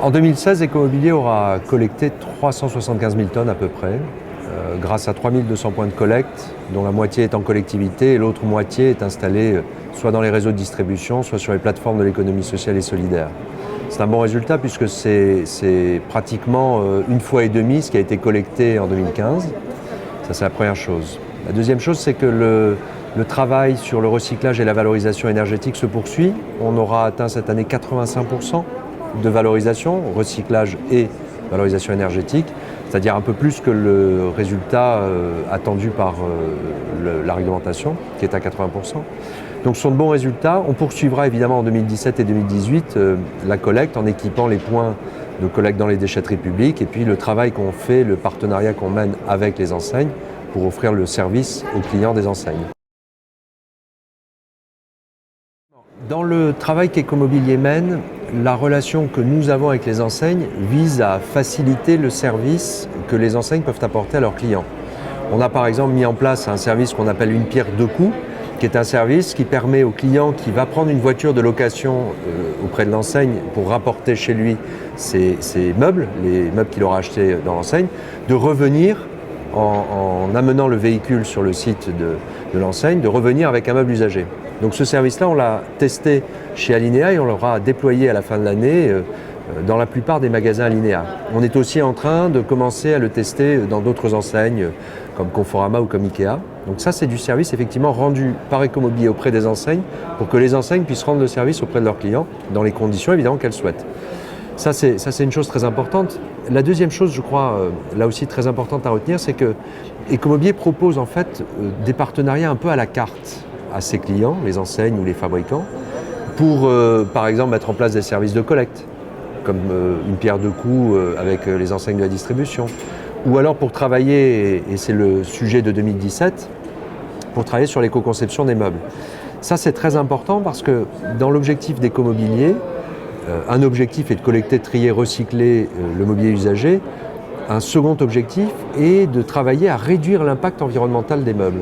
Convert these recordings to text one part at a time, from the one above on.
En 2016, Ecomobilier aura collecté 375 000 tonnes à peu près, grâce à 3200 points de collecte, dont la moitié est en collectivité et l'autre moitié est installée soit dans les réseaux de distribution, soit sur les plateformes de l'économie sociale et solidaire. C'est un bon résultat puisque c'est pratiquement une fois et demie ce qui a été collecté en 2015. Ça, c'est la première chose. La deuxième chose, c'est que le travail sur le recyclage et la valorisation énergétique se poursuit. On aura atteint cette année 85% de valorisation, recyclage et valorisation énergétique, c'est-à-dire un peu plus que le résultat attendu par la réglementation, qui est à 80%. Donc ce sont de bons résultats. On poursuivra évidemment en 2017 et 2018 la collecte en équipant les points de collecte dans les déchetteries publiques et puis le travail qu'on fait, le partenariat qu'on mène avec les enseignes pour offrir le service aux clients des enseignes. Dans le travail qu'Ecomobilier mène, la relation que nous avons avec les enseignes vise à faciliter le service que les enseignes peuvent apporter à leurs clients. On a par exemple mis en place un service qu'on appelle une pierre deux coups, qui est un service qui permet au client qui va prendre une voiture de location auprès de l'enseigne pour rapporter chez lui ses meubles, les meubles qu'il aura achetés dans l'enseigne, de revenir en amenant le véhicule sur le site de l'enseigne, de revenir avec un meuble usagé. Donc ce service-là, on l'a testé chez Alinea et on l'aura déployé à la fin de l'année dans la plupart des magasins Alinea. On est aussi en train de commencer à le tester dans d'autres enseignes comme Conforama ou comme Ikea. Donc ça, c'est du service effectivement rendu par Ecomobilier auprès des enseignes pour que les enseignes puissent rendre le service auprès de leurs clients dans les conditions évidemment qu'elles souhaitent. Ça, c'est une chose très importante. La deuxième chose, je crois, là aussi très importante à retenir, c'est que Ecomobilier propose en fait des partenariats un peu à la carte à ses clients, les enseignes ou les fabricants, pour par exemple mettre en place des services de collecte, comme une pierre deux coups avec les enseignes de la distribution, ou alors pour travailler, et c'est le sujet de 2017, pour travailler sur l'éco-conception des meubles. Ça, c'est très important parce que dans l'objectif d'Ecomobilier, un objectif est de collecter, trier, recycler le mobilier usagé. Un second objectif est de travailler à réduire l'impact environnemental des meubles.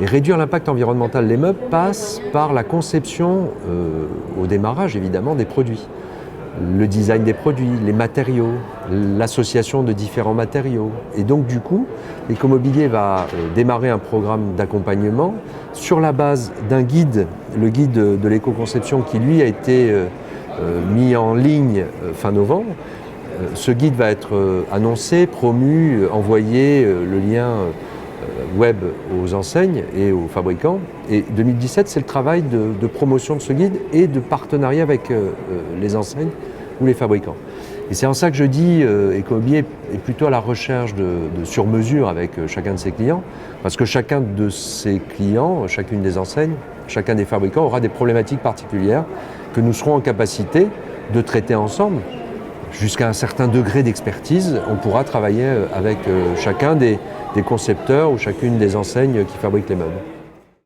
Et réduire l'impact environnemental des meubles passe par la conception, au démarrage évidemment, des produits. Le design des produits, les matériaux, l'association de différents matériaux. Et donc du coup, Ecomobilier va démarrer un programme d'accompagnement sur la base d'un guide, le guide de l'éco-conception qui lui a été mis en ligne fin novembre. Ce guide va être annoncé, promu, envoyé, le lien web aux enseignes et aux fabricants. Et 2017, c'est le travail de promotion de ce guide et de partenariat avec les enseignes ou les fabricants. Et c'est en ça que je dis Ecomobilier est plutôt à la recherche de sur-mesure avec chacun de ses clients, parce que chacun de ses clients, chacune des enseignes, chacun des fabricants aura des problématiques particulières que nous serons en capacité de traiter ensemble. Jusqu'à un certain degré d'expertise, on pourra travailler avec chacun des concepteurs ou chacune des enseignes qui fabriquent les meubles.